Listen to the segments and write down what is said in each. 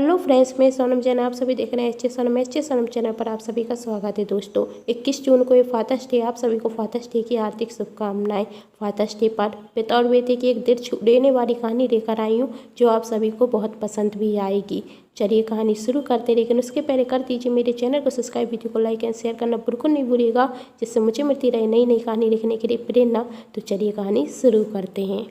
Hello friends, मैं सोनम जैन। आप सभी देख रहे हैं सोनम चैनल पर आप सभी का स्वागत है। दोस्तों 21 जून को ये फादर्स डे, आप सभी को फादर्स डे की हार्दिक शुभकामनाएं। फादर्स डे पर पिता और बेटे की एक दिल छू लेने वाली कहानी लेकर आई हूँ जो आप सभी को बहुत पसंद भी आएगी। चलिए कहानी शुरू करते, लेकिन उसके पहले कर दीजिए मेरे चैनल को सब्सक्राइब, वीडियो को लाइक एंड शेयर करना बिल्कुल नहीं भूलिएगा, जिससे मुझे मिलती रहे नई नई कहानी लिखने के लिए प्रेरणा। तो चलिए कहानी शुरू करते हैं।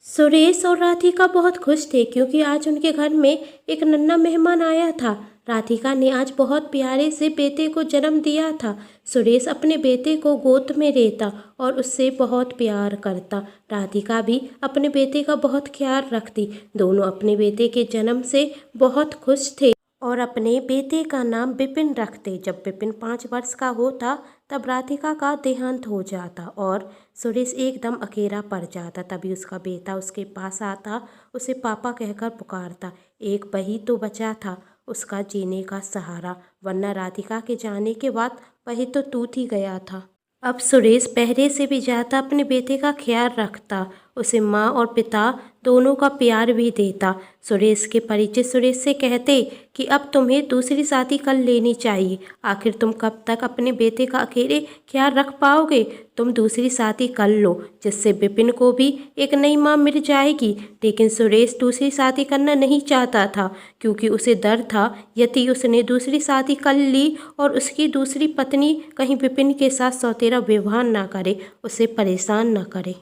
सुरेश और राधिका बहुत खुश थे क्योंकि आज उनके घर में एक नन्हा मेहमान आया था। राधिका ने आज बहुत प्यारे से बेटे को जन्म दिया था। सुरेश अपने बेटे को गोद में लेता और उससे बहुत प्यार करता। राधिका भी अपने बेटे का बहुत ख्याल रखती। दोनों अपने बेटे के जन्म से बहुत खुश थे और अपने बेटे का नाम विपिन रखते। जब विपिन 5 वर्ष का होता तब राधिका का देहांत हो जाता और सुरेश एकदम अकेला पड़ जाता। तभी उसका बेटा उसके पास आता, उसे पापा कहकर पुकारता। एक वही तो बचा था उसका जीने का सहारा, वरना राधिका के जाने के बाद वही तो टूट ही गया था। अब सुरेश पहले से भी ज़्यादा अपने बेटे का ख्याल रखता, उसे माँ और पिता दोनों का प्यार भी देता। सुरेश के परिचित सुरेश से कहते कि अब तुम्हें दूसरी शादी कर लेनी चाहिए। आखिर तुम कब तक अपने बेटे का अकेले ख्याल रख पाओगे? तुम दूसरी शादी कर लो, जिससे विपिन को भी एक नई माँ मिल जाएगी। लेकिन सुरेश दूसरी शादी करना नहीं चाहता था क्योंकि उसे डर था यदि उसने दूसरी शादी कर ली और उसकी दूसरी पत्नी कहीं विपिन के साथ सौतेरा व्यवहार ना करे, उसे परेशान ना करे।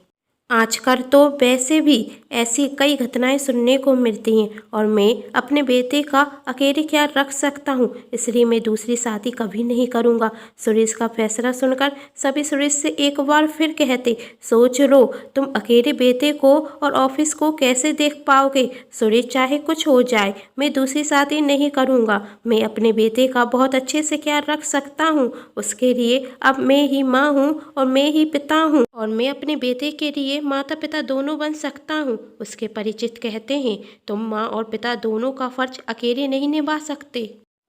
आजकल तो वैसे भी ऐसी कई घटनाएं सुनने को मिलती हैं और मैं अपने बेटे का अकेले ख्याल रख सकता हूँ, इसलिए मैं दूसरी शादी कभी नहीं करूँगा। सुरेश का फैसला सुनकर सभी सुरेश से एक बार फिर कहते, सोच लो तुम अकेले बेटे को और ऑफिस को कैसे देख पाओगे। सुरेश चाहे कुछ हो जाए मैं दूसरी शादी नहीं करूँगा। मैं अपने बेटे का बहुत अच्छे से ख्याल रख सकता हूँ। उसके लिए अब मैं ही माँ हूँ और मैं ही पिता हूँ और मैं अपने बेटे के लिए माता पिता दोनों बन सकता हूँ। उसके परिचित कहते हैं, तुम माँ और पिता दोनों का फर्ज अकेले नहीं निभा सकते।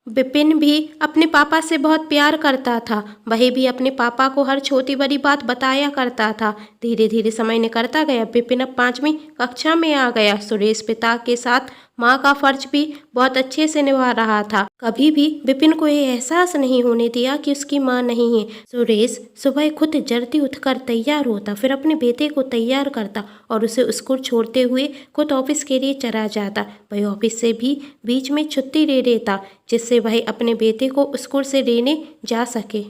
विपिन भी अपने पापा से बहुत प्यार करता था। वह भी अपने पापा को हर छोटी बड़ी बात बताया करता था। धीरे धीरे समय निकलता गया। विपिन अब 5वीं कक्षा में आ गया। सुरेश पिता के साथ माँ का फर्ज भी बहुत अच्छे से निभा रहा था। कभी भी विपिन को ये एहसास नहीं होने दिया कि उसकी माँ नहीं है। सुरेश सुबह खुद जल्दी उठकर तैयार होता, फिर अपने बेटे को तैयार करता और उसे स्कूल छोड़ते हुए खुद ऑफिस के लिए चला जाता। वह ऑफिस से भी बीच में छुट्टी ले लेता, जिससे वह अपने बेटे को स्कूल से लेने जा सके।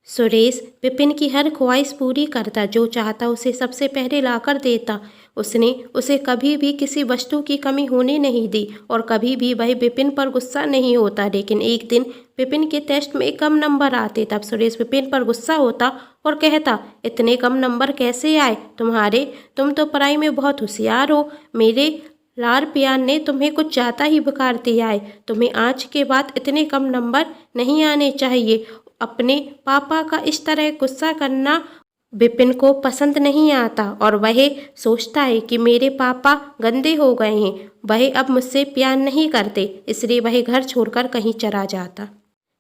सुरेश विपिन की हर ख्वाहिश पूरी करता, जो चाहता उसे सबसे पहले लाकर देता। उसने उसे कभी भी किसी वस्तु की कमी होने नहीं दी और कभी भी वह विपिन पर गुस्सा नहीं होता। लेकिन एक दिन विपिन के टेस्ट में कम नंबर आते, तब सुरेश विपिन पर गुस्सा होता और कहता, इतने कम नंबर कैसे आए तुम्हारे? तुम तो पढ़ाई में बहुत होशियार हो। मेरे लाड़ प्यार ने तुम्हें कुछ ज़्यादा ही बेकार दिया है। तुम्हें आज के बाद इतने कम नंबर नहीं आने चाहिए। अपने पापा का इस तरह गुस्सा करना विपिन को पसंद नहीं आता और वह सोचता है कि मेरे पापा गंदे हो गए हैं, वह अब मुझसे प्यार नहीं करते, इसलिए वह घर छोड़कर कहीं चला जाता।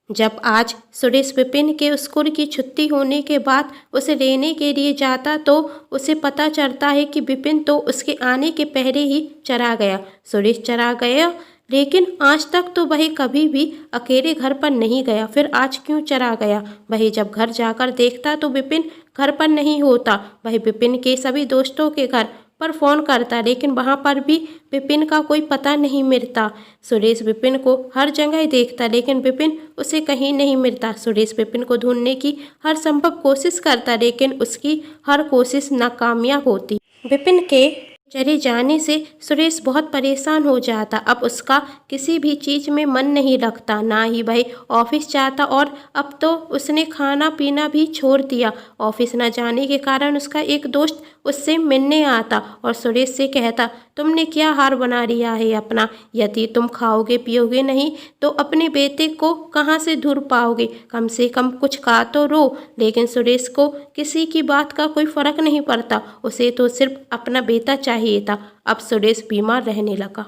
जब आज सुरेश विपिन के स्कूल की छुट्टी होने के बाद उसे लेने के लिए जाता तो उसे पता चलता है कि विपिन तो उसके आने के पहले ही चला गया। सुरेश चला गया, लेकिन आज तक तो वह कभी भी अकेले घर पर नहीं गया, फिर आज क्यों चला गया? वह जब घर जाकर देखता तो विपिन घर पर नहीं होता। वह विपिन के सभी दोस्तों के घर पर फ़ोन करता, लेकिन वहाँ पर भी विपिन का कोई पता नहीं मिलता। सुरेश विपिन को हर जगह देखता, लेकिन विपिन उसे कहीं नहीं मिलता। सुरेश विपिन को ढूंढने की हर संभव कोशिश करता, लेकिन उसकी हर कोशिश नाकामयाब होती। विपिन के चले जाने से सुरेश बहुत परेशान हो जाता। अब उसका किसी भी चीज़ में मन नहीं लगता, ना ही वह ऑफिस जाता और अब तो उसने खाना पीना भी छोड़ दिया। ऑफिस न जाने के कारण उसका एक दोस्त उससे मिलने आता और सुरेश से कहता, तुमने क्या हार बना लिया है अपना? यदि तुम खाओगे पियोगे नहीं तो अपने बेटे को कहाँ से ढूंढ पाओगे? कम से कम कुछ खा तो रो। लेकिन सुरेश को किसी की बात का कोई फर्क नहीं पड़ता, उसे तो सिर्फ अपना बेटा चाहिए था। अब सुरेश बीमार रहने लगा।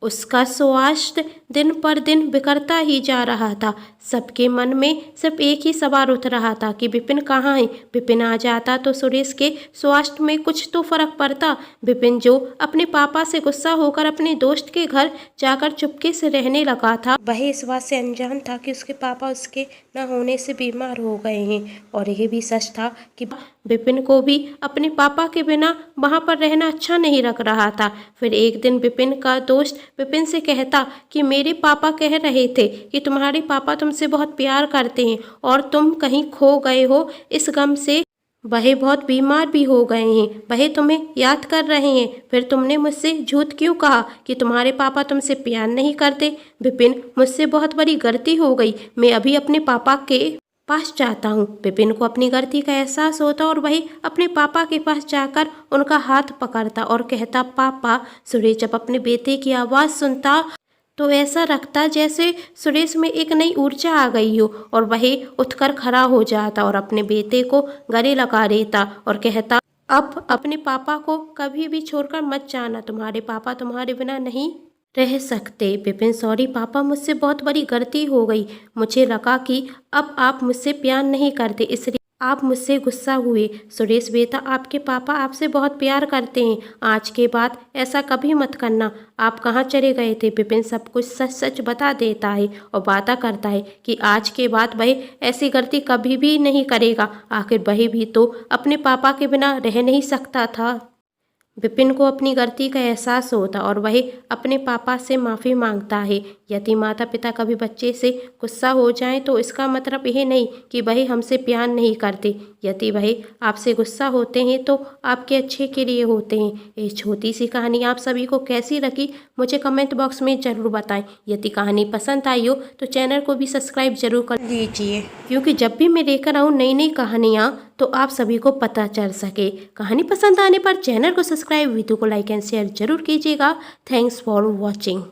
उसका स्वास्थ्य दिन पर दिन बिखरता ही जा रहा था। सबके मन में सिर्फ एक ही सवाल उठ रहा था कि विपिन कहाँ है। विपिन आ जाता तो सुरेश के स्वास्थ्य में कुछ तो फर्क पड़ता। विपिन जो अपने पापा से गुस्सा होकर अपने दोस्त के घर जाकर चुपके से रहने लगा था, वह इस बात से अनजान था कि उसके पापा उसके न होने से बीमार हो गए हैं। और यह भी सच था कि विपिन को भी अपने पापा के बिना वहाँ पर रहना अच्छा नहीं लग रहा था। फिर एक दिन विपिन का दोस्त विपिन से कहता कि मेरे पापा कह रहे थे कि तुम्हारे पापा तुमसे बहुत प्यार करते हैं और तुम कहीं खो गए हो। इस गम से वह बहुत बीमार भी हो गए हैं, वह तुम्हें याद कर रहे हैं। फिर तुमने मुझसे झूठ क्यों कहा कि तुम्हारे पापा तुमसे प्यार नहीं करते? विपिन, मुझसे बहुत बड़ी गलती हो गई, मैं अभी अपने पापा के पास जाता हूँ। विपिन को अपनी गलती का एहसास होता और वही अपने पापा के पास जाकर उनका हाथ पकड़ता और कहता, पापा। सुरेश जब अपने बेटे की आवाज़ सुनता तो ऐसा लगता जैसे सुरेश में एक नई ऊर्जा आ गई हो और वह उठकर खड़ा हो जाता और अपने बेटे को गले लगा लेता और कहता, अब अपने पापा को कभी भी छोड़कर मत जाना, तुम्हारे पापा तुम्हारे बिना नहीं रह सकते। विपिन, सॉरी पापा, मुझसे बहुत बड़ी गलती हो गई। मुझे लगा कि अब आप मुझसे प्यार नहीं करते, इसलिए आप मुझसे गुस्सा हुए। सुरेश बेटा, आपके पापा आपसे बहुत प्यार करते हैं, आज के बाद ऐसा कभी मत करना। आप कहाँ चले गए थे? विपिन सब कुछ सच सच बता देता है और वादा करता है कि आज के बाद वह ऐसी गलती कभी भी नहीं करेगा। आखिर वह भी तो अपने पापा के बिना रह नहीं सकता था। विपिन को अपनी गलती का एहसास होता और वह अपने पापा से माफ़ी मांगता है। यदि माता पिता कभी बच्चे से गुस्सा हो जाएं तो इसका मतलब यह नहीं कि वह हमसे प्यार नहीं करते। यदि वह आपसे गुस्सा होते हैं तो आपके अच्छे के लिए होते हैं। ये छोटी सी कहानी आप सभी को कैसी लगी मुझे कमेंट बॉक्स में ज़रूर बताएं। यदि कहानी पसंद आई हो तो चैनल को भी सब्सक्राइब जरूर कर लीजिए, क्योंकि जब भी मैं लेकर आऊँ नई नई कहानियाँ तो आप सभी को पता चल सके। कहानी पसंद आने पर चैनल को सब्सक्राइब, वीडियो को लाइक एंड शेयर जरूर कीजिएगा। Thanks for watching.